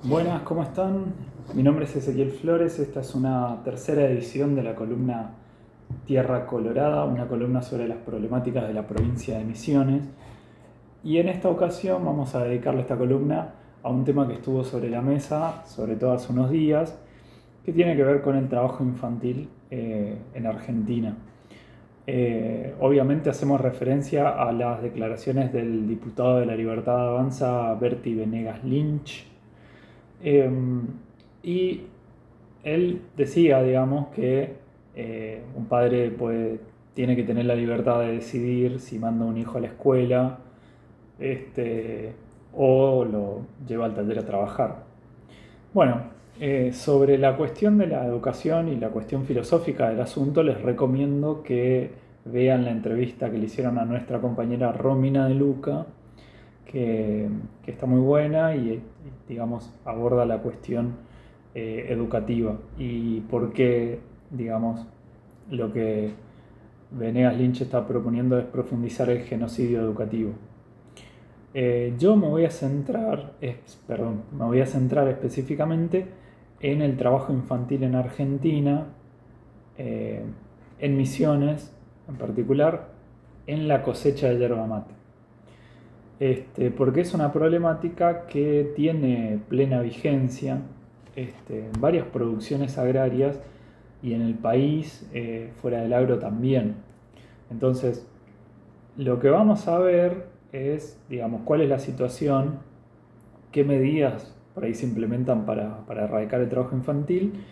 Buenas, ¿cómo están? Mi nombre es Ezequiel Flores, esta es una tercera edición de la columna Tierra Colorada, una columna sobre las problemáticas de la provincia de Misiones. Y en esta ocasión vamos a dedicarle esta columna a un tema que estuvo sobre la mesa, sobre todo hace unos días, que tiene que ver con el trabajo infantil en Argentina. Obviamente hacemos referencia a las declaraciones del diputado de la Libertad Avanza, Berti Venegas Lynch, eh, y él decía, digamos, que un padre tiene que tener la libertad de decidir si manda un hijo a la escuela, este, o lo lleva al taller a trabajar. Bueno, sobre la cuestión de la educación y la cuestión filosófica del asunto, les recomiendo que vean la entrevista que le hicieron a nuestra compañera Romina de Luca, que está muy buena y, digamos, aborda la cuestión educativa y por qué, digamos, lo que Venegas Lynch está proponiendo es profundizar el genocidio educativo. Yo me voy a centrar específicamente en el trabajo infantil en Argentina, eh, en Misiones, en particular, en la cosecha de yerba mate. Porque es una problemática que tiene plena vigencia en varias producciones agrarias y en el país, fuera del agro también. Entonces, lo que vamos a ver es, digamos, cuál es la situación, qué medidas por ahí se implementan para erradicar el trabajo infantil,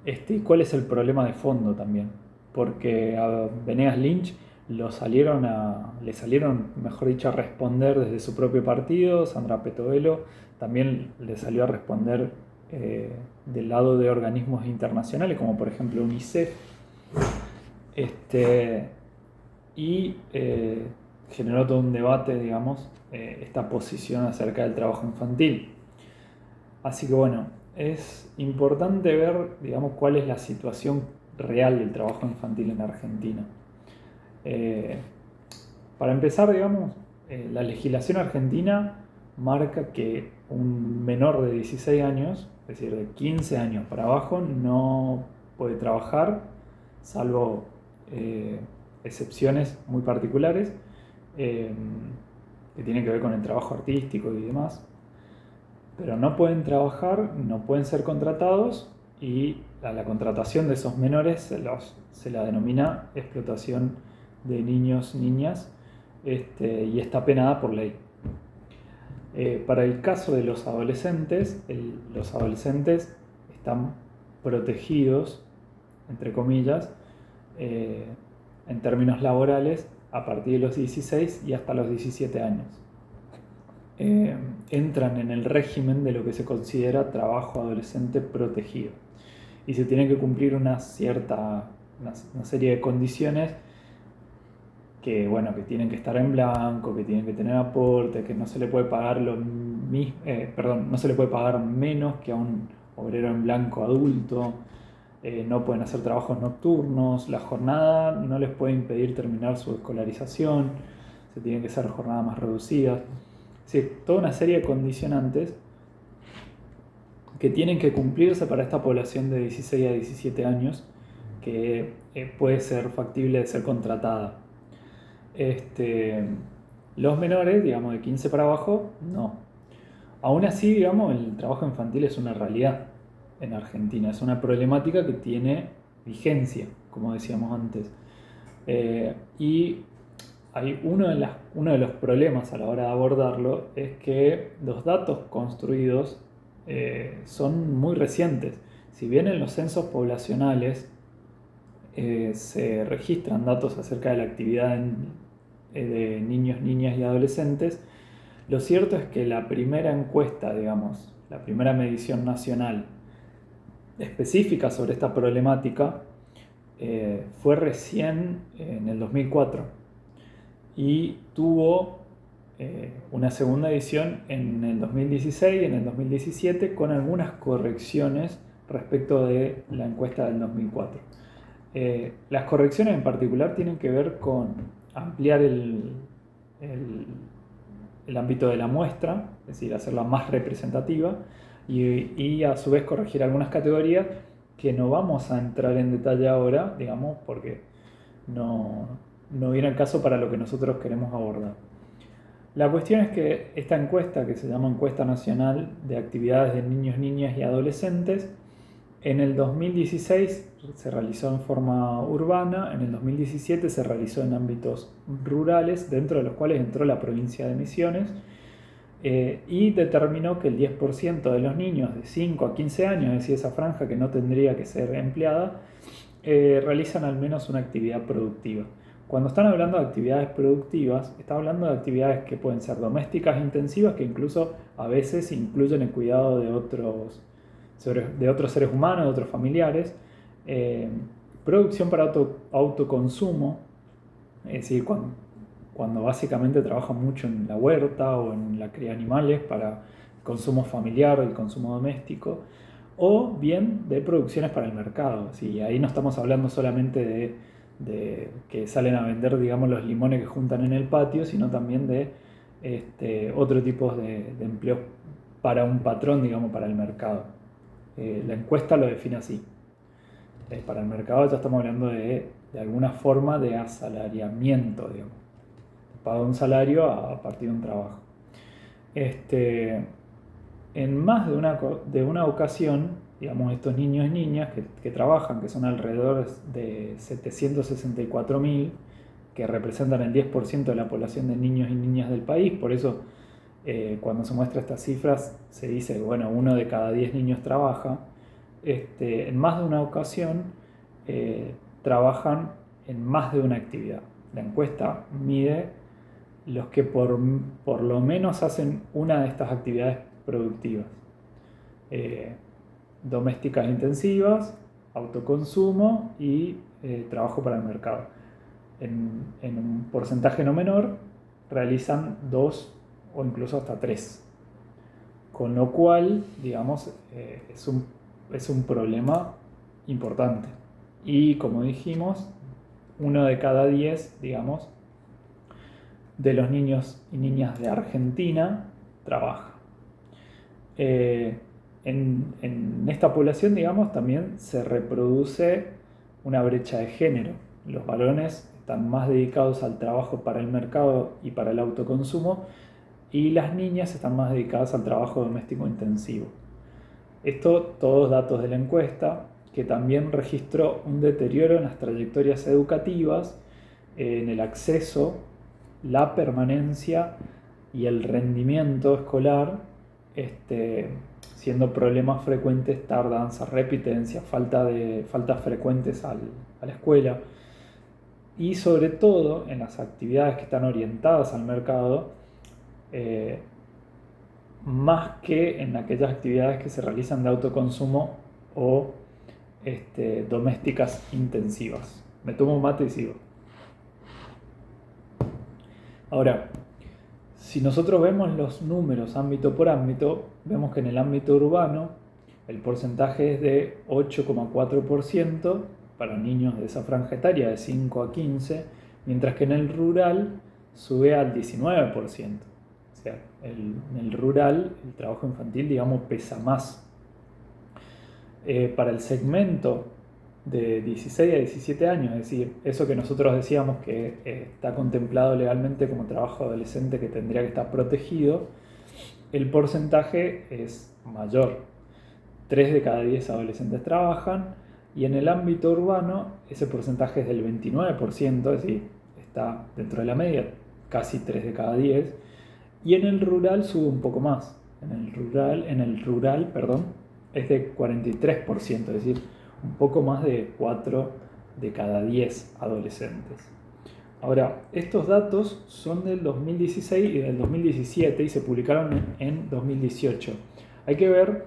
y cuál es el problema de fondo también. Porque a Venegas Lynch le salieron, mejor dicho, a responder desde su propio partido. Sandra Petovelo también le salió a responder del lado de organismos internacionales, como por ejemplo UNICEF. Este, y generó todo un debate, digamos, esta posición acerca del trabajo infantil. Así que bueno, es importante ver, digamos, cuál es la situación real del trabajo infantil en Argentina. Eh, para empezar, digamos, la legislación argentina marca que un menor de 16 años, es decir, de 15 años para abajo, no puede trabajar, salvo excepciones muy particulares eh, que tienen que ver con el trabajo artístico y demás. Pero no pueden trabajar, no pueden ser contratados y a la contratación de esos menores se la denomina explotación de niños, niñas, y está penada por ley. Para el caso de los adolescentes están protegidos, entre comillas, eh, en términos laborales a partir de los 16 y hasta los 17 años. Entran en el régimen de lo que se considera trabajo adolescente protegido y se tiene que cumplir una serie de condiciones que, bueno, que tienen que estar en blanco, que tienen que tener aporte, que no se le puede pagar no se le puede pagar menos que a un obrero en blanco adulto, no pueden hacer trabajos nocturnos, la jornada no les puede impedir terminar su escolarización, se tienen que hacer jornadas más reducidas. Sí, toda una serie de condicionantes que tienen que cumplirse para esta población de 16 a 17 años que puede ser factible de ser contratada. Este, los menores, digamos, de 15 para abajo, no. Aún así, digamos, el trabajo infantil es una realidad en Argentina, es una problemática que tiene vigencia, como decíamos antes. Y hay uno de los problemas a la hora de abordarlo es que los datos construidos son muy recientes. Si bien en los censos poblacionales se registran datos acerca de la actividad de niños, niñas y adolescentes, lo cierto es que la primera encuesta, digamos, la primera medición nacional específica sobre esta problemática fue recién en el 2004 y tuvo una segunda edición en el 2016 y en el 2017 con algunas correcciones respecto de la encuesta del 2004. Las correcciones en particular tienen que ver con ampliar el ámbito de la muestra, es decir, hacerla más representativa y a su vez corregir algunas categorías que no vamos a entrar en detalle ahora, digamos, porque no, no viene al caso para lo que nosotros queremos abordar. La cuestión es que esta encuesta, que se llama Encuesta Nacional de Actividades de Niños, Niñas y Adolescentes, en el 2016 se realizó en forma urbana, en el 2017 se realizó en ámbitos rurales, dentro de los cuales entró la provincia de Misiones, y determinó que el 10% de los niños de 5 a 15 años, es decir, esa franja que no tendría que ser empleada, realizan al menos una actividad productiva. Cuando están hablando de actividades productivas, están hablando de actividades que pueden ser domésticas intensivas, que incluso a veces incluyen el cuidado de otros seres humanos, de otros familiares, producción para autoconsumo, es decir, cuando básicamente trabajan mucho en la huerta o en la cría de animales para consumo familiar o el consumo doméstico, o bien de producciones para el mercado. ¿Sí? Ahí no estamos hablando solamente de que salen a vender, digamos, los limones que juntan en el patio, sino también de otro tipo de empleo para un patrón, digamos, para el mercado. La encuesta lo define así. Para el mercado ya estamos hablando de alguna forma de asalariamiento, digamos. Paga un salario a partir de un trabajo. En más de una ocasión, digamos, estos niños y niñas que trabajan, que son alrededor de 764.000, que representan el 10% de la población de niños y niñas del país, por eso cuando se muestran estas cifras se dice, bueno, 1 de cada 10 niños trabaja. En más de una ocasión trabajan en más de una actividad. La encuesta mide los que por lo menos hacen una de estas actividades productivas. Domésticas intensivas, autoconsumo y trabajo para el mercado. En un porcentaje no menor realizan 2 o incluso hasta 3. Con lo cual, digamos, es un problema importante. Y como dijimos, 1 de cada 10, digamos, de los niños y niñas de Argentina trabaja. En esta población, digamos, también se reproduce una brecha de género. Los varones están más dedicados al trabajo para el mercado y para el autoconsumo, y las niñas están más dedicadas al trabajo doméstico intensivo. Esto, todos datos de la encuesta, que también registró un deterioro en las trayectorias educativas, en el acceso, la permanencia y el rendimiento escolar, siendo problemas frecuentes tardanza, repitencia, faltas frecuentes a la escuela, y sobre todo en las actividades que están orientadas al mercado, más que en aquellas actividades que se realizan de autoconsumo o domésticas intensivas. Me tomo un mate y sigo. Ahora, si nosotros vemos los números ámbito por ámbito, vemos que en el ámbito urbano el porcentaje es de 8,4% para niños de esa franja etaria de 5 a 15, mientras que en el rural sube al 19%. O sea, en el rural el trabajo infantil, digamos, pesa más. Para el segmento de 16 a 17 años, es decir, eso que nosotros decíamos que está contemplado legalmente como trabajo adolescente que tendría que estar protegido, el porcentaje es mayor. 3 de cada 10 adolescentes trabajan, y en el ámbito urbano ese porcentaje es del 29%, es decir, está dentro de la media, casi 3 de cada 10, y en el rural sube un poco más. En el rural, es de 43%, es decir, un poco más de 4 de cada 10 adolescentes. Ahora, estos datos son del 2016 y del 2017 y se publicaron en 2018. Hay que ver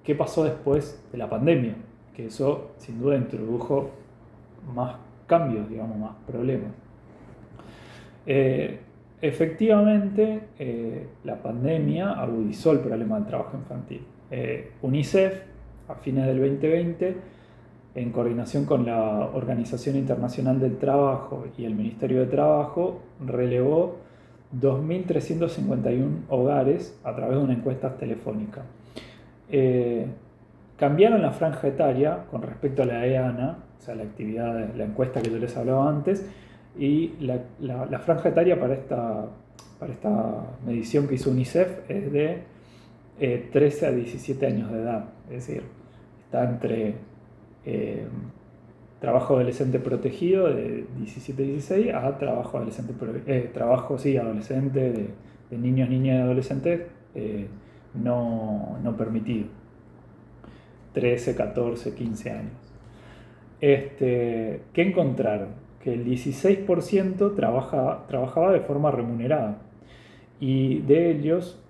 qué pasó después de la pandemia, que eso sin duda introdujo más cambios, digamos, más problemas. Efectivamente, la pandemia agudizó el problema del trabajo infantil. UNICEF, a fines del 2020, en coordinación con la Organización Internacional del Trabajo y el Ministerio de Trabajo, relevó 2.351 hogares a través de una encuesta telefónica. Cambiaron la franja etaria con respecto a la EANA, o sea, la actividad, la encuesta que yo les hablaba antes, y la franja etaria para esta medición que hizo UNICEF es de 13 a 17 años de edad, es decir, está entre trabajo adolescente protegido de 17 a 16 a trabajo adolescente, adolescente de niños, niñas y adolescentes no permitido. 13, 14, 15 años. ¿Qué encontraron? Que el 16% trabajaba de forma remunerada y de ellos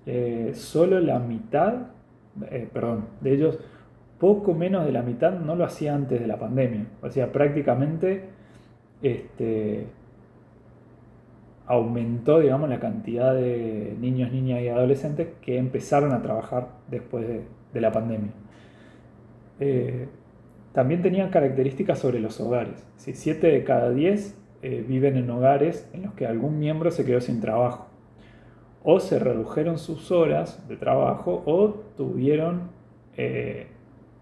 solo la mitad, de ellos poco menos de la mitad no lo hacía antes de la pandemia. O sea, prácticamente aumentó, digamos, la cantidad de niños, niñas y adolescentes que empezaron a trabajar después de la pandemia. También tenían características sobre los hogares. 7 de cada 10 viven en hogares en los que algún miembro se quedó sin trabajo. O se redujeron sus horas de trabajo o tuvieron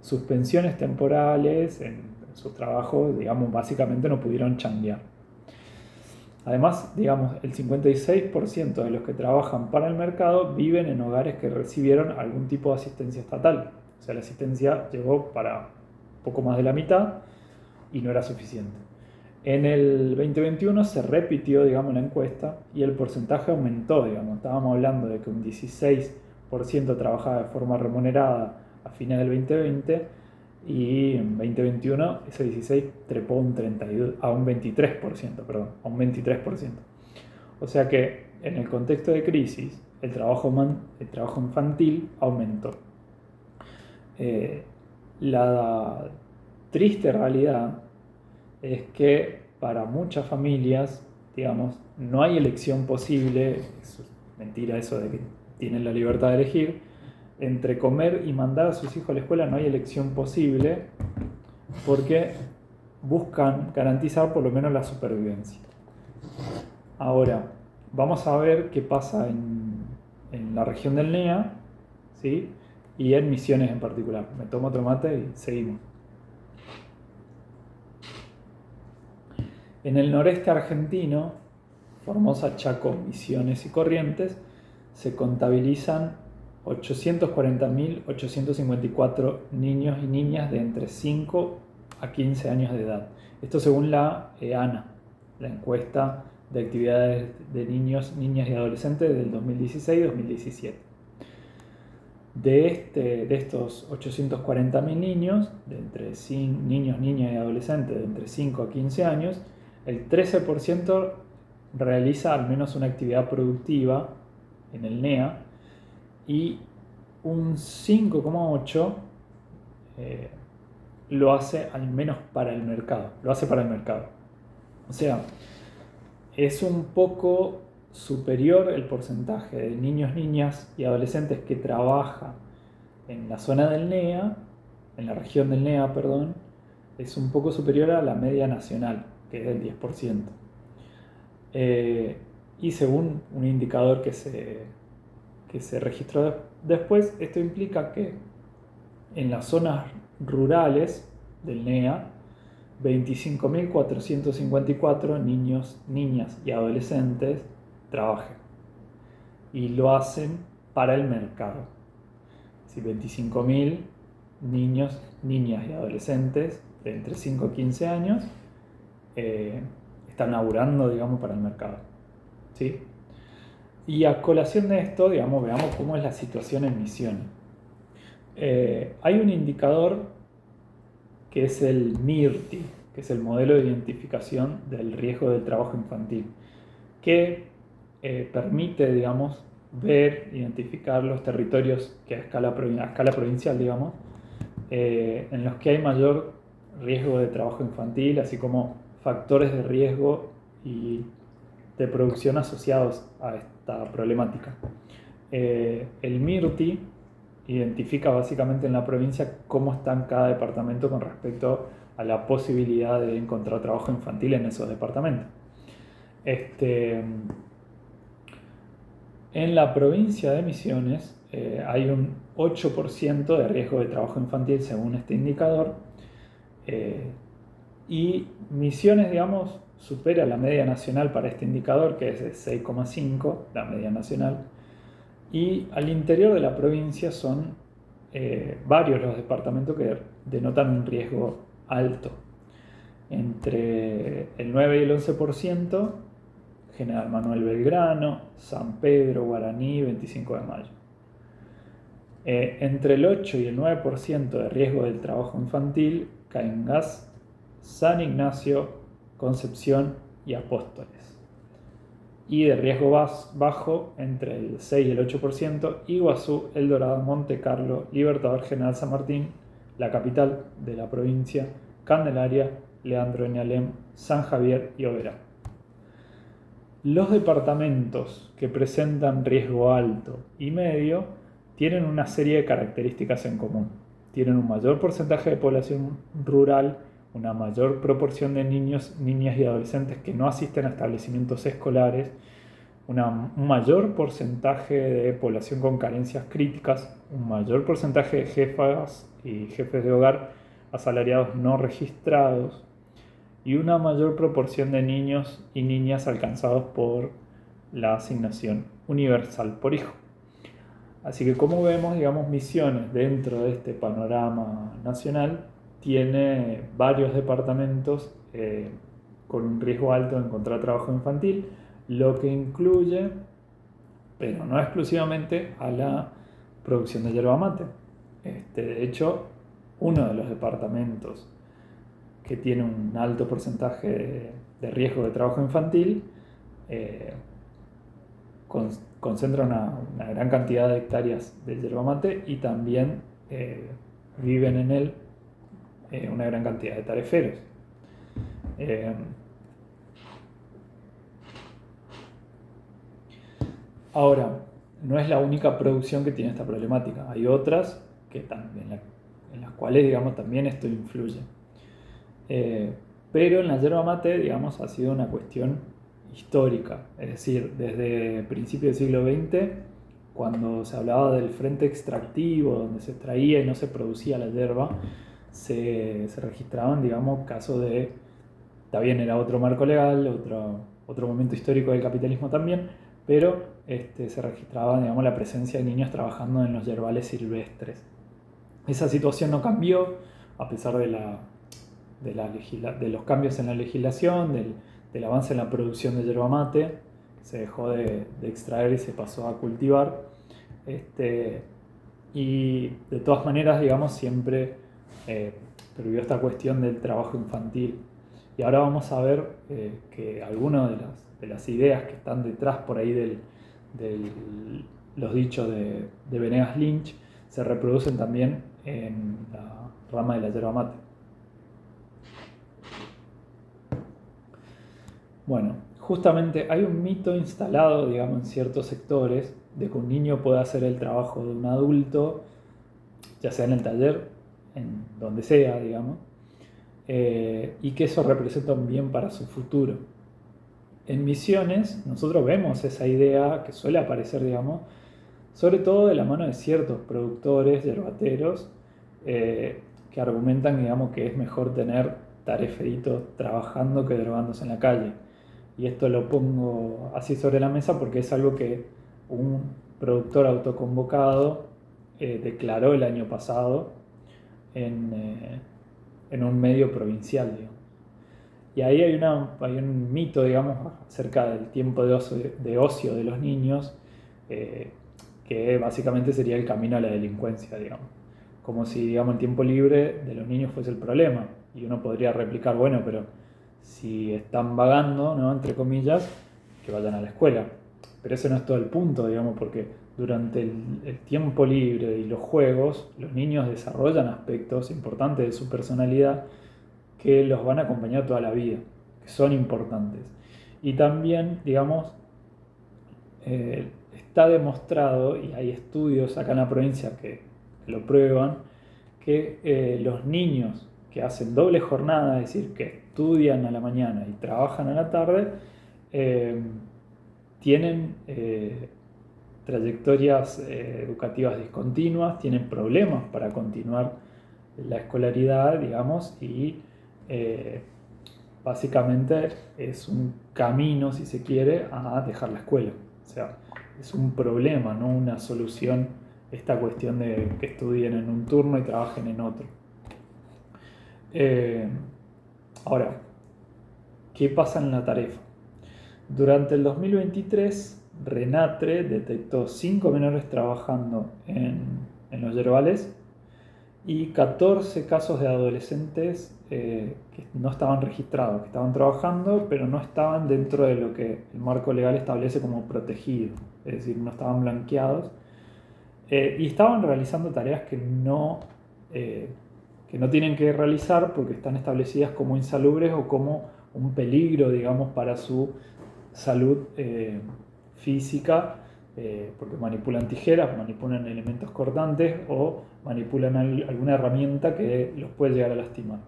suspensiones temporales en sus trabajos, digamos, básicamente no pudieron changuear. Además, digamos, el 56% de los que trabajan para el mercado viven en hogares que recibieron algún tipo de asistencia estatal. O sea, la asistencia llegó para poco más de la mitad y no era suficiente. En el 2021 se repitió, digamos, la encuesta y el porcentaje aumentó, digamos. Estábamos hablando de que un 16% trabajaba de forma remunerada a fines del 2020 y en 2021 ese 16 trepó a un 23%. O sea que en el contexto de crisis el trabajo infantil aumentó. La triste realidad es que para muchas familias, digamos, no hay elección posible, es mentira eso de que tienen la libertad de elegir, entre comer y mandar a sus hijos a la escuela no hay elección posible porque buscan garantizar por lo menos la supervivencia. Ahora, vamos a ver qué pasa en la región del NEA, ¿sí? Y en Misiones en particular. Me tomo otro mate y seguimos. En el noreste argentino, Formosa, Chaco, Misiones y Corrientes, se contabilizan 840.854 niños y niñas de entre 5 a 15 años de edad. Esto según la EANA, la encuesta de actividades de niños, niñas y adolescentes del 2016-2017. De estos 840.000 niños, niños, niñas y adolescentes de entre 5 a 15 años, el 13% realiza al menos una actividad productiva en el NEA y un 5,8% lo hace al menos para el mercado. O sea, es un poco superior el porcentaje de niños, niñas y adolescentes que trabaja en la zona del NEA, en la región del NEA, perdón, es un poco superior a la media nacional, que es del 10%. Y según un indicador que se registró después, esto implica que en las zonas rurales del NEA, 25.454 niños, niñas y adolescentes trabajan y lo hacen para el mercado. Si 25.000 niños, niñas y adolescentes de entre 5 a 15 años están laburando, digamos, para el mercado, ¿sí? Y a colación de esto, digamos, veamos cómo es la situación en Misiones. Hay un indicador que es el MIRTI, que es el modelo de identificación del riesgo del trabajo infantil, que permite, digamos, identificar los territorios que a escala provincial, digamos, en los que hay mayor riesgo de trabajo infantil, así como factores de riesgo y de producción asociados a esta problemática. El MIRTI identifica básicamente en la provincia cómo está en cada departamento con respecto a la posibilidad de encontrar trabajo infantil en esos departamentos. En la provincia de Misiones hay un 8% de riesgo de trabajo infantil según este indicador, y Misiones, digamos, supera la media nacional para este indicador, que es de 6,5, la media nacional, y al interior de la provincia son varios los departamentos que denotan un riesgo alto, entre el 9 y el 11%, General Manuel Belgrano, San Pedro, Guaraní, 25 de Mayo. Entre el 8 y el 9% de riesgo del trabajo infantil, Caingas, San Ignacio, Concepción y Apóstoles. Y de riesgo bajo, entre el 6 y el 8%, Iguazú, El Dorado, Monte Carlo, Libertador General San Martín, la capital de la provincia, Candelaria, Leandro Eñalem, San Javier y Oberá. Los departamentos que presentan riesgo alto y medio tienen una serie de características en común. Tienen un mayor porcentaje de población rural, una mayor proporción de niños, niñas y adolescentes que no asisten a establecimientos escolares, un mayor porcentaje de población con carencias críticas, un mayor porcentaje de jefas y jefes de hogar asalariados no registrados, y una mayor proporción de niños y niñas alcanzados por la asignación universal por hijo. Así que, como vemos, digamos, Misiones dentro de este panorama nacional tiene varios departamentos con un riesgo alto de encontrar trabajo infantil, lo que incluye, pero no exclusivamente, a la producción de yerba mate. De hecho, uno de los departamentos que tiene un alto porcentaje de riesgo de trabajo infantil, concentra una gran cantidad de hectáreas de yerba mate, y también viven en él una gran cantidad de tareferos. Ahora, no es la única producción que tiene esta problemática. Hay otras que también, en las cuales, digamos, también esto influye. Pero en la yerba mate, digamos, ha sido una cuestión histórica. Es decir, desde principios del siglo XX, cuando se hablaba del frente extractivo, donde se extraía y no se producía la yerba, se registraban, digamos, casos de... Está bien, era otro marco legal, otro momento histórico del capitalismo también, pero se registraba, digamos, la presencia de niños trabajando en los yerbales silvestres. Esa situación no cambió, a pesar de los cambios en la legislación, del avance en la producción de yerba mate, que se dejó de extraer y se pasó a cultivar. Y de todas maneras, digamos, siempre pervivió esta cuestión del trabajo infantil. Y ahora vamos a ver que algunas de las ideas que están detrás por ahí de los dichos de Venegas Lynch se reproducen también en la rama de la yerba mate. Bueno, justamente hay un mito instalado, digamos, en ciertos sectores de que un niño puede hacer el trabajo de un adulto, ya sea en el taller, en donde sea, digamos, y que eso representa un bien para su futuro. En Misiones nosotros vemos esa idea que suele aparecer, digamos, sobre todo de la mano de ciertos productores yerbateros que argumentan, digamos, que es mejor tener tareferitos trabajando que drogándose en la calle. Y esto lo pongo así sobre la mesa porque es algo que un productor autoconvocado declaró el año pasado en un medio provincial, digamos. Y ahí hay un mito, digamos, acerca del tiempo de ocio de los niños, que básicamente sería el camino a la delincuencia, digamos. Como si, digamos, el tiempo libre de los niños fuese el problema. Y uno podría replicar, bueno, pero si están vagando, ¿no?, entre comillas, que vayan a la escuela. Pero ese no es todo el punto, digamos, porque durante el tiempo libre y los juegos, los niños desarrollan aspectos importantes de su personalidad que los van a acompañar toda la vida, que son importantes. Y también, digamos, está demostrado, y hay estudios acá en la provincia que lo prueban, que los niños que hacen doble jornada, es decir, que estudian a la mañana y trabajan a la tarde, tienen trayectorias educativas discontinuas, tienen problemas para continuar la escolaridad, digamos, y básicamente es un camino, si se quiere, a dejar la escuela. O sea, es un problema, no una solución, esta cuestión de que estudien en un turno y trabajen en otro. Ahora, ¿qué pasa en la tarifa? Durante el 2023, Renatre detectó 5 menores trabajando en los yerbales y 14 casos de adolescentes que no estaban registrados, que estaban trabajando, pero no estaban dentro de lo que el marco legal establece como protegido, es decir, no estaban blanqueados, y estaban realizando tareas que no tienen que realizar porque están establecidas como insalubres o como un peligro, digamos, para su salud física, porque manipulan tijeras, manipulan elementos cortantes o manipulan alguna herramienta que los puede llegar a lastimar.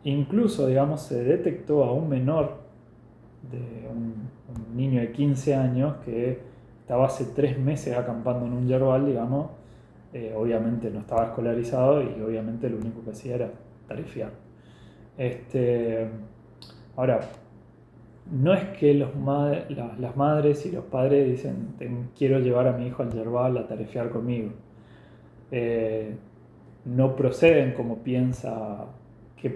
Incluso, digamos, se detectó a un menor, un niño de 15 años que estaba hace 3 meses acampando en un yerbal, digamos, obviamente no estaba escolarizado y obviamente lo único que hacía era tarifear. Ahora, no es que las madres y los padres dicen, quiero llevar a mi hijo al yerbal a tarefear conmigo. No proceden como piensa que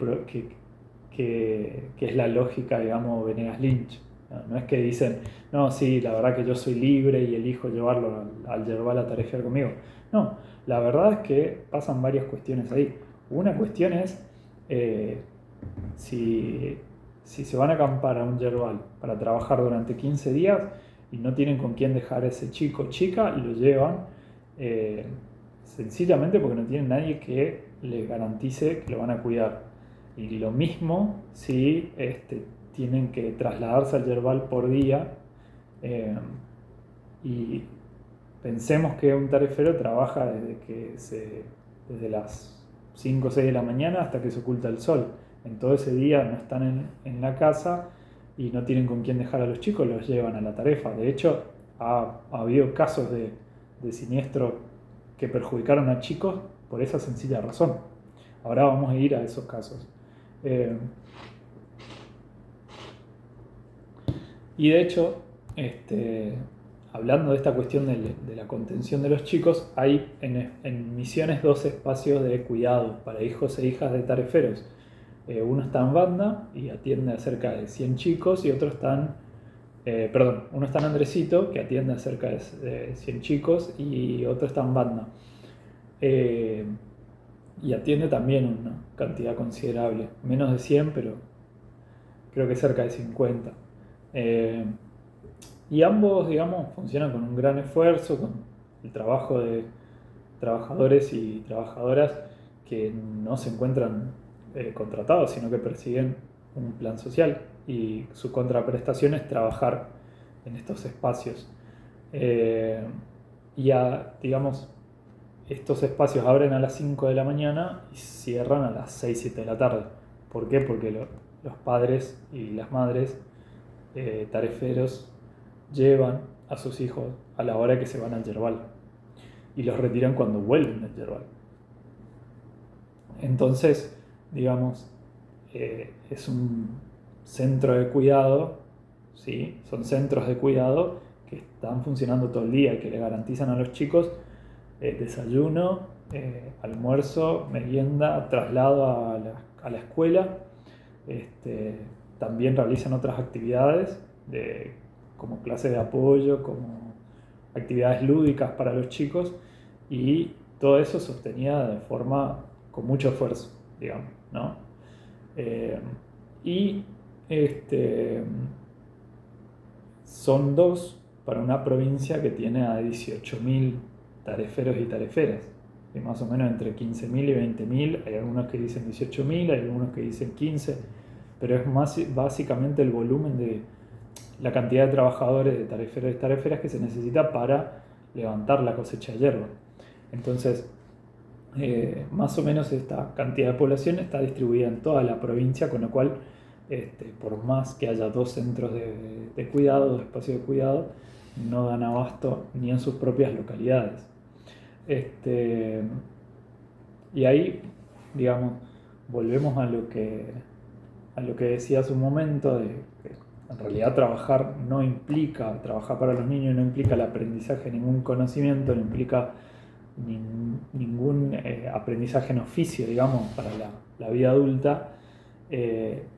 es la lógica, digamos, Venegas Lynch. No es que dicen, no, sí, la verdad que yo soy libre y elijo llevarlo al yerbal a tarefear conmigo. No, la verdad es que pasan varias cuestiones ahí. Una cuestión es si se van a acampar a un yerbal para trabajar durante 15 días y no tienen con quién dejar a ese chico o chica, lo llevan sencillamente porque no tienen nadie que les garantice que lo van a cuidar. Y lo mismo si tienen que trasladarse al yerbal por día y pensemos que un tarifero trabaja desde las 5 o 6 de la mañana hasta que se oculta el sol. En todo ese día no están en la casa y no tienen con quién dejar a los chicos, los llevan a la tarefa. De hecho, ha habido casos de siniestro que perjudicaron a chicos por esa sencilla razón. Ahora vamos a ir a esos casos. Y de hecho, hablando de esta cuestión de la contención de los chicos, hay en Misiones 2 espacios de cuidado para hijos e hijas de tareferos. Uno está en Banda y atiende a cerca de 100 chicos y otro está uno está en Andresito, que atiende a cerca de 100 chicos, y otro está en Banda. Y atiende también una cantidad considerable, menos de 100, pero creo que cerca de 50. Y ambos, digamos, funcionan con un gran esfuerzo, con el trabajo de trabajadores y trabajadoras que no se encuentran contratados, sino que persiguen un plan social y su contraprestación es trabajar en estos espacios. Digamos, estos espacios abren a las 5 de la mañana y cierran a las 6, 7 de la tarde. ¿Por qué? Porque los padres y las madres tareferos llevan a sus hijos a la hora que se van al yerbal y los retiran cuando vuelven del yerbal. Entonces, digamos, es un centro de cuidado, ¿sí? Son centros de cuidado que están funcionando todo el día y que le garantizan a los chicos desayuno, almuerzo, merienda, traslado a la escuela. También realizan otras actividades como clases de apoyo, como actividades lúdicas para los chicos, y todo eso sostenida de forma con mucho esfuerzo, digamos, ¿no? Son dos para una provincia que tiene a 18.000 tareferos y tareferas, y más o menos entre 15.000 y 20.000, hay algunos que dicen 18.000, hay algunos que dicen 15, pero es más básicamente el volumen de la cantidad de trabajadores, de tareferos y tareferas que se necesita para levantar la cosecha de hierba. Entonces, más o menos esta cantidad de población está distribuida en toda la provincia, con lo cual por más que haya 2 centros de cuidado, 2 espacios de cuidado, no dan abasto ni en sus propias localidades. Y ahí, digamos, volvemos a lo que decía hace un momento, de que en realidad trabajar para los niños no implica el aprendizaje de ningún conocimiento, no implica ningún aprendizaje en oficio, digamos, para la vida adulta.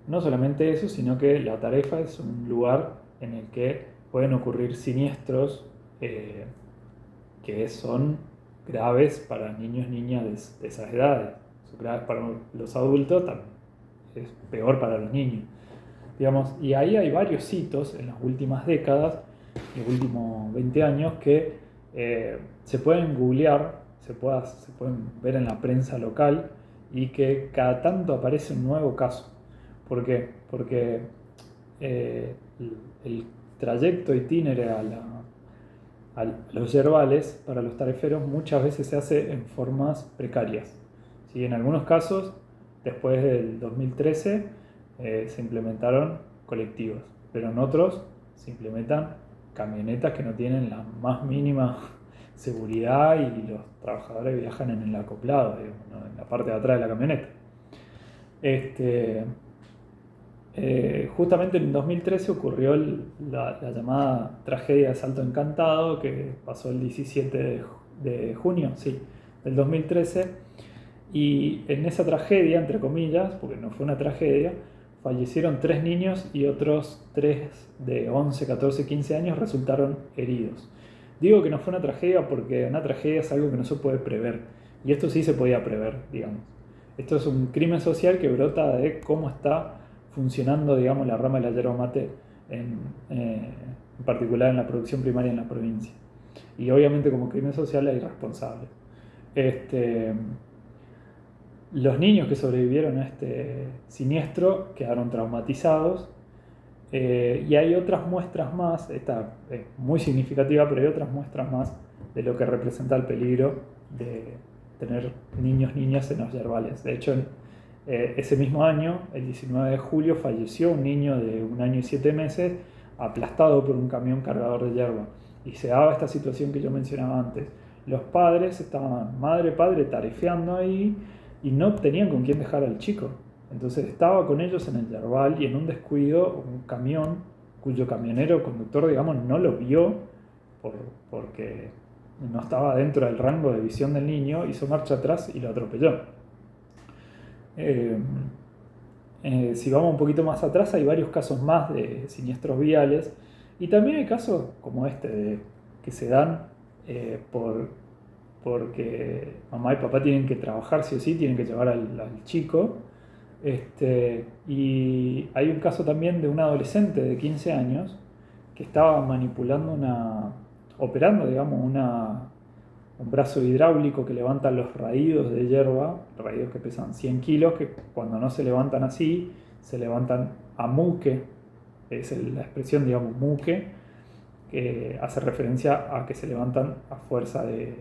No solamente eso, sino que la Tarefa es un lugar en el que pueden ocurrir siniestros que son graves para niños y niñas de esas edades. Son graves para los adultos, también es peor para los niños. Digamos, y ahí hay varios hitos en las últimas décadas, los últimos 20 años, que se pueden googlear, se pueden ver en la prensa local, y que cada tanto aparece un nuevo caso. ¿Por qué? Porque el trayecto itinere a los yerbales para los tareferos muchas veces se hace en formas precarias. ¿Sí? En algunos casos, después del 2013, se implementaron colectivos, pero en otros se implementan camionetas que no tienen la más mínima seguridad, y los trabajadores viajan en el acoplado, digamos, ¿no? En la parte de atrás de la camioneta. Justamente en 2013 ocurrió la llamada tragedia de Salto Encantado, que pasó el 17 de junio, sí, del 2013, y en esa tragedia, entre comillas, porque no fue una tragedia, fallecieron 3 niños y otros 3 de 11, 14, 15 años resultaron heridos. Digo que no fue una tragedia porque una tragedia es algo que no se puede prever, y esto sí se podía prever, digamos. Esto es un crimen social que brota de cómo está funcionando, digamos, la rama de la yerba mate, en particular en la producción primaria en la provincia. Y obviamente como crimen social hay responsables. Los niños que sobrevivieron a este siniestro quedaron traumatizados, y hay otras muestras más, esta es muy significativa, pero hay otras muestras más de lo que representa el peligro de tener niños, niñas en los yerbales. De hecho, ese mismo año, el 19 de julio, falleció un niño de 1 año y 7 meses aplastado por un camión cargador de yerba. Y se daba esta situación que yo mencionaba antes. Los padres estaban, madre, padre, tarefeando ahí, y no tenían con quién dejar al chico. Entonces estaba con ellos en el yerbal, y en un descuido un camión, cuyo camionero conductor, digamos, no lo vio porque no estaba dentro del rango de visión del niño, hizo marcha atrás y lo atropelló. Si vamos un poquito más atrás, hay varios casos más de siniestros viales, y también hay casos como este, que se dan porque mamá y papá tienen que trabajar sí o sí, tienen que llevar al chico. Y hay un caso también de un adolescente de 15 años que estaba operando, digamos, un brazo hidráulico que levanta los raídos de hierba, raídos que pesan 100 kilos, que cuando no se levantan así, se levantan a muque, es la expresión, digamos, muque, que hace referencia a que se levantan a fuerza de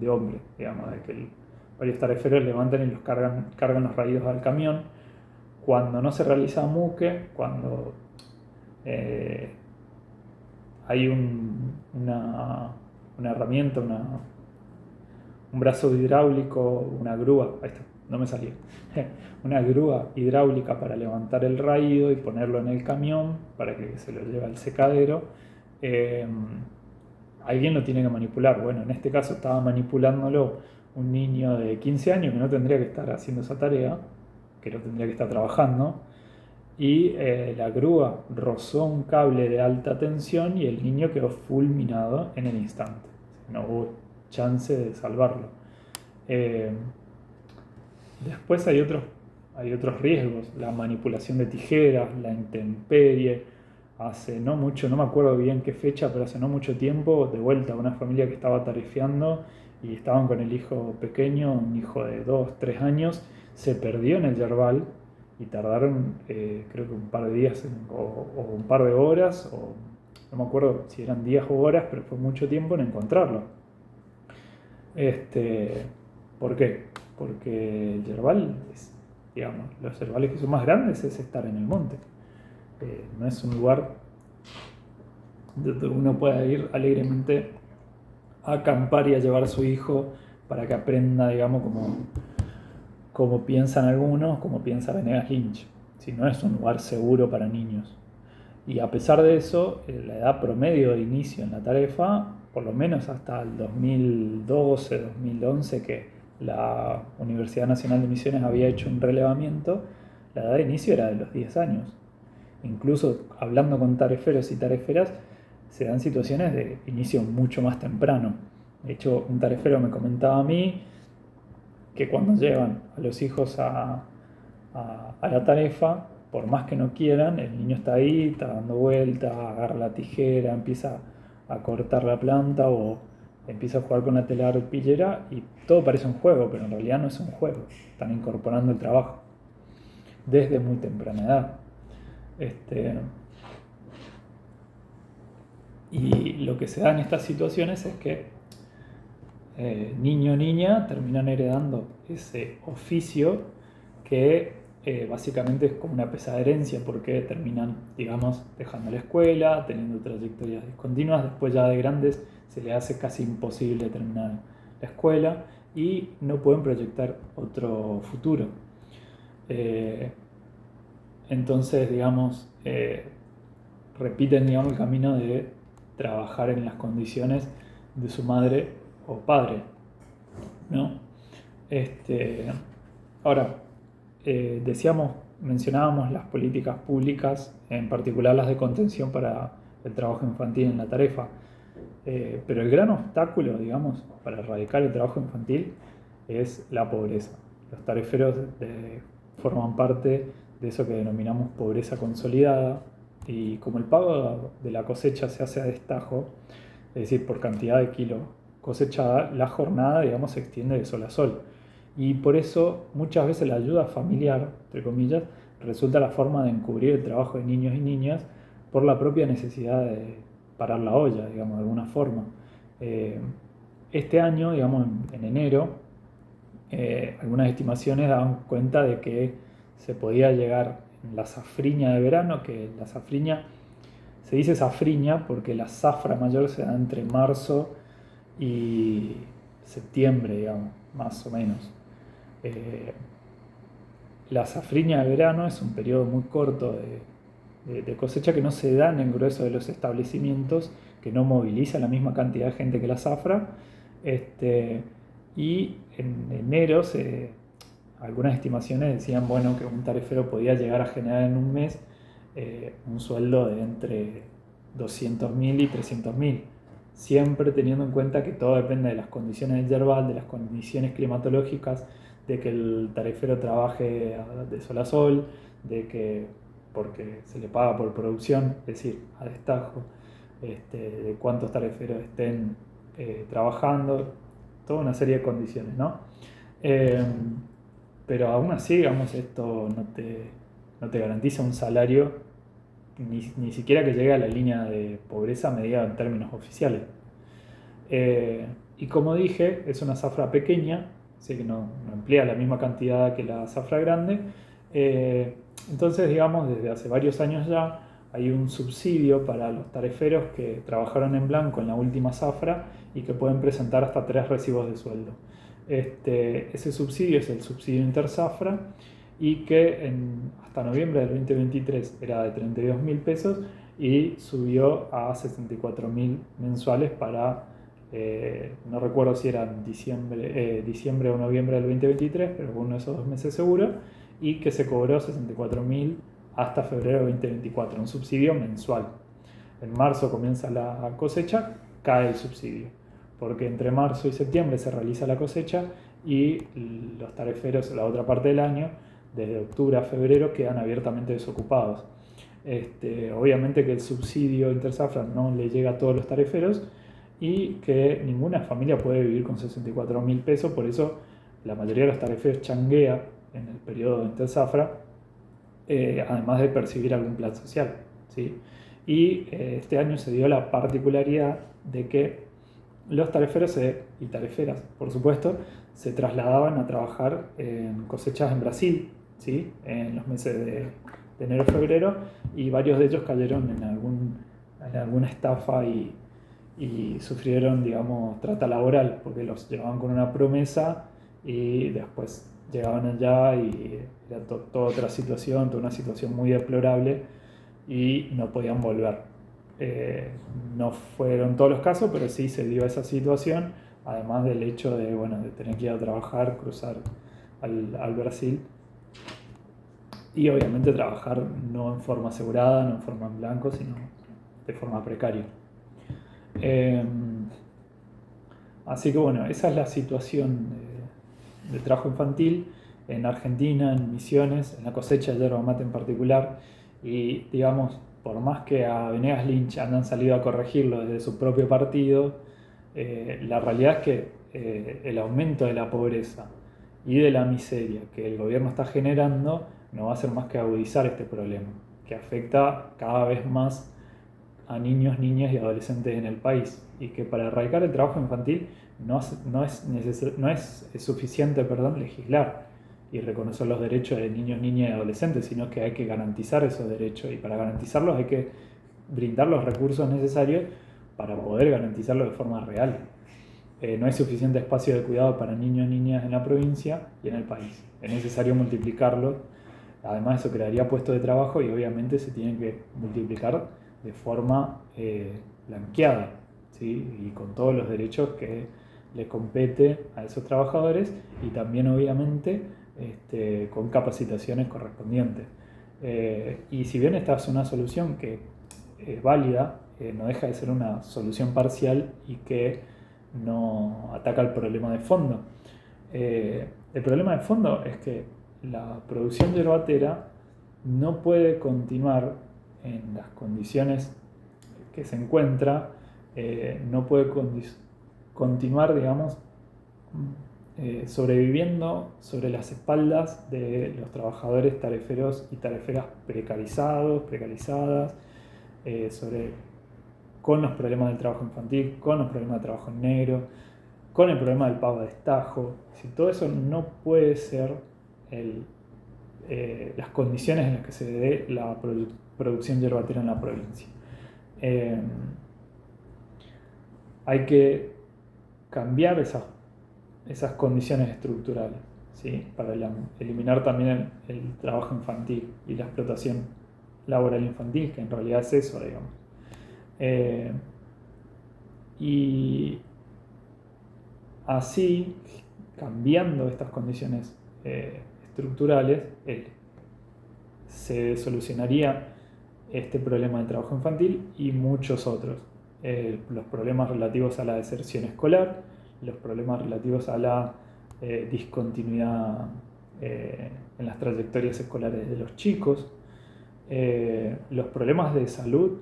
hombre, digamos, de que varios tareferos levantan y los cargan los raídos al camión. Cuando no se realiza muque, cuando hay una herramienta, un brazo hidráulico, una grúa, ahí está, no me salía, una grúa hidráulica para levantar el raído y ponerlo en el camión para que se lo lleve al secadero, alguien lo tiene que manipular. Bueno, en este caso estaba manipulándolo un niño de 15 años que no tendría que estar haciendo esa tarea, que no tendría que estar trabajando, y la grúa rozó un cable de alta tensión y el niño quedó fulminado en el instante. No hubo chance de salvarlo. Después hay otros riesgos, la manipulación de tijeras, la intemperie. Hace no mucho, no me acuerdo bien qué fecha, pero hace no mucho tiempo, de vuelta a una familia que estaba tarefeando y estaban con el hijo pequeño, un hijo de 2, 3 años, se perdió en el yerbal y tardaron creo que un par de días o un par de horas, o no me acuerdo si eran días o horas, pero fue mucho tiempo en encontrarlo. ¿Por qué? Porque el yerbal, digamos, los yerbales que son más grandes es estar en el monte. no es un lugar donde uno pueda ir alegremente a acampar y a llevar a su hijo para que aprenda, digamos, como piensan algunos, como piensa Venegas Lynch. Si no es un lugar seguro para niños. Y a pesar de eso, la edad promedio de inicio en la Tarefa, por lo menos hasta el 2012, 2011, que la Universidad Nacional de Misiones había hecho un relevamiento, la edad de inicio era de los 10 años. Incluso hablando con tareferos y tareferas, se dan situaciones de inicio mucho más temprano. De hecho, un tarefero me comentaba a mí que cuando llevan a los hijos a la tarefa, por más que no quieran, el niño está ahí, está dando vueltas, agarra la tijera, empieza a cortar la planta o empieza a jugar con la tela arpillera y todo parece un juego, pero en realidad no es un juego. Están incorporando el trabajo desde muy temprana edad. Y lo que se da en estas situaciones es que niño o niña terminan heredando ese oficio que básicamente es como una pesada herencia porque terminan, digamos, dejando la escuela, teniendo trayectorias discontinuas, después ya de grandes se les hace casi imposible terminar la escuela y no pueden proyectar otro futuro. Entonces, digamos, repiten, digamos, el camino de trabajar en las condiciones de su madre o padre, ¿no? Ahora, mencionábamos las políticas públicas, en particular las de contención para el trabajo infantil en la Tarefa, pero el gran obstáculo, digamos, para erradicar el trabajo infantil es la pobreza. Los tareferos forman parte de eso que denominamos pobreza consolidada, y como el pago de la cosecha se hace a destajo, es decir, por cantidad de kilos cosechada, la jornada, digamos, se extiende de sol a sol. Y por eso muchas veces la ayuda familiar, entre comillas, resulta la forma de encubrir el trabajo de niños y niñas por la propia necesidad de parar la olla, digamos, de alguna forma. Este año, digamos, en enero, algunas estimaciones daban cuenta de que se podía llegar en la safriña de verano, que la safriña, se dice safriña porque la zafra mayor se da entre marzo y septiembre, digamos, más o menos. La safriña de verano es un periodo muy corto de cosecha que no se da en el grueso de los establecimientos, que no moviliza la misma cantidad de gente que la zafra. Y en enero algunas estimaciones decían, bueno, que un tarifero podía llegar a generar en un mes un sueldo de entre 200.000 y 300.000, siempre teniendo en cuenta que todo depende de las condiciones del yerbal, de las condiciones climatológicas, de que el tarifero trabaje de sol a sol, de que porque se le paga por producción, es decir, a destajo, de cuántos tariferos estén trabajando, toda una serie de condiciones, ¿no? Pero aún así, digamos, esto no te garantiza un salario, ni siquiera que llegue a la línea de pobreza medida en términos oficiales. Y como dije, es una zafra pequeña, así que no emplea la misma cantidad que la zafra grande. Entonces, digamos, desde hace varios años ya hay un subsidio para los tareferos que trabajaron en blanco en la última zafra y que pueden presentar hasta 3 recibos de sueldo. Ese subsidio es el subsidio interzafra y que hasta noviembre del 2023 era de 32.000 pesos y subió a 64.000 mensuales para, no recuerdo si era diciembre o noviembre del 2023, pero uno de esos 2 meses seguro, y que se cobró 64.000 hasta febrero del 2024, un subsidio mensual. En marzo comienza la cosecha, cae el subsidio, porque entre marzo y septiembre se realiza la cosecha y los tareferos la otra parte del año, desde octubre a febrero, quedan abiertamente desocupados. Obviamente que el subsidio interzafra no le llega a todos los tareferos y que ninguna familia puede vivir con 64.000 pesos, por eso la mayoría de los tareferos changuea en el periodo de interzafra, además de percibir algún plan social, ¿sí? Y este año se dio la particularidad de que los tareferos y tareferas, por supuesto, se trasladaban a trabajar en cosechas en Brasil, ¿sí? En los meses de enero a febrero, y varios de ellos cayeron en alguna estafa y sufrieron, digamos, trata laboral, porque los llevaban con una promesa y después llegaban allá y era toda otra situación, toda una situación muy deplorable y no podían volver. No fueron todos los casos, pero sí se dio esa situación, además del hecho de, bueno, de tener que ir a trabajar, cruzar al Brasil y obviamente trabajar no en forma asegurada, no en forma en blanco, sino de forma precaria. Así que bueno, esa es la situación de trabajo infantil en Argentina, en Misiones, en la cosecha de yerba mate en particular. Y digamos, por más que a Venegas Lynch han salido a corregirlo desde su propio partido, la realidad es que el aumento de la pobreza y de la miseria que el gobierno está generando no va a hacer más que agudizar este problema, que afecta cada vez más a niños, niñas y adolescentes en el país, y que para erradicar el trabajo infantil no es suficiente legislar y reconocer los derechos de niños, niñas y adolescentes, sino que hay que garantizar esos derechos, y para garantizarlos hay que brindar los recursos necesarios para poder garantizarlo de forma real. No hay suficiente espacio de cuidado para niños, niñas en la provincia y en el país. Es necesario multiplicarlo. Además, eso crearía puestos de trabajo y obviamente se tienen que multiplicar de forma blanqueada, ¿sí? Y con todos los derechos que le compete a esos trabajadores, y también obviamente con capacitaciones correspondientes. Y si bien esta es una solución que es válida, no deja de ser una solución parcial y que no ataca el problema de fondo. El problema de fondo es que la producción yerbatera no puede continuar en las condiciones que se encuentra, no puede continuar, digamos, sobreviviendo sobre las espaldas de los trabajadores tareferos y tareferas precarizadas, con los problemas del trabajo infantil, con los problemas del trabajo en negro, con el problema del pago de destajo. Si todo eso no puede ser las condiciones en las que se dé la producción yerbatera en la provincia. Hay que cambiar esas condiciones estructurales, ¿sí? Para eliminar también el trabajo infantil y la explotación laboral infantil, que en realidad es eso, digamos. Y así, cambiando estas condiciones estructurales, se solucionaría este problema del trabajo infantil y muchos otros. Los problemas relativos a la deserción escolar, los problemas relativos a la discontinuidad en las trayectorias escolares de los chicos, los problemas de salud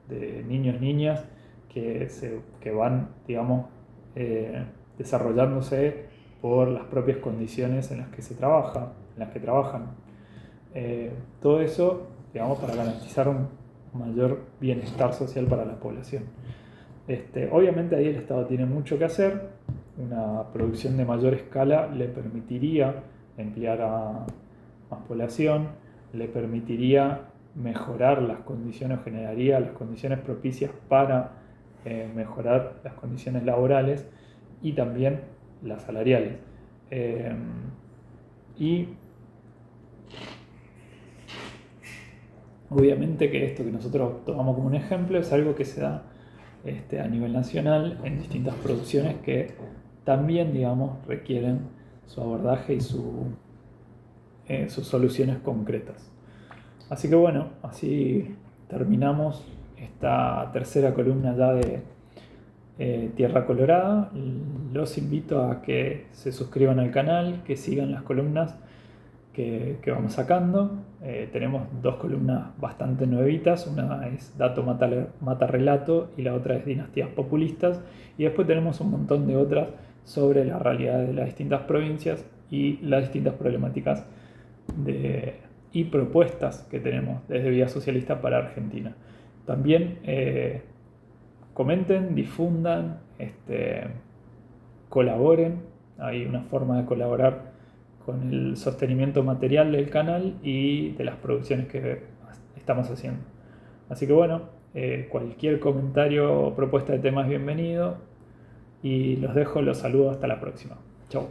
de niños, niñas que van, digamos, desarrollándose por las propias condiciones en las que se trabaja, en las que trabajan. Todo eso, digamos, para garantizar un mayor bienestar social para la población. Obviamente ahí el Estado tiene mucho que hacer. Una producción de mayor escala le permitiría emplear a más población, le permitiría mejorar las condiciones, generaría las condiciones propicias para mejorar las condiciones laborales y también las salariales. Y obviamente que esto que nosotros tomamos como un ejemplo es algo que se da a nivel nacional en distintas producciones que también, digamos, requieren su abordaje y sus soluciones concretas. Así que bueno, así terminamos esta tercera columna ya de Tierra Colorada. Los invito a que se suscriban al canal, que sigan las columnas que vamos sacando. Tenemos dos columnas bastante nuevitas, una es Dato Mata Relato y la otra es Dinastías Populistas, y después tenemos un montón de otras sobre la realidad de las distintas provincias y las distintas problemáticas y propuestas que tenemos desde Vía Socialista para Argentina. También comenten, difundan, colaboren. Hay una forma de colaborar con el sostenimiento material del canal y de las producciones que estamos haciendo. Así que bueno, cualquier comentario o propuesta de tema es bienvenido y los dejo, los saludo hasta la próxima. Chau.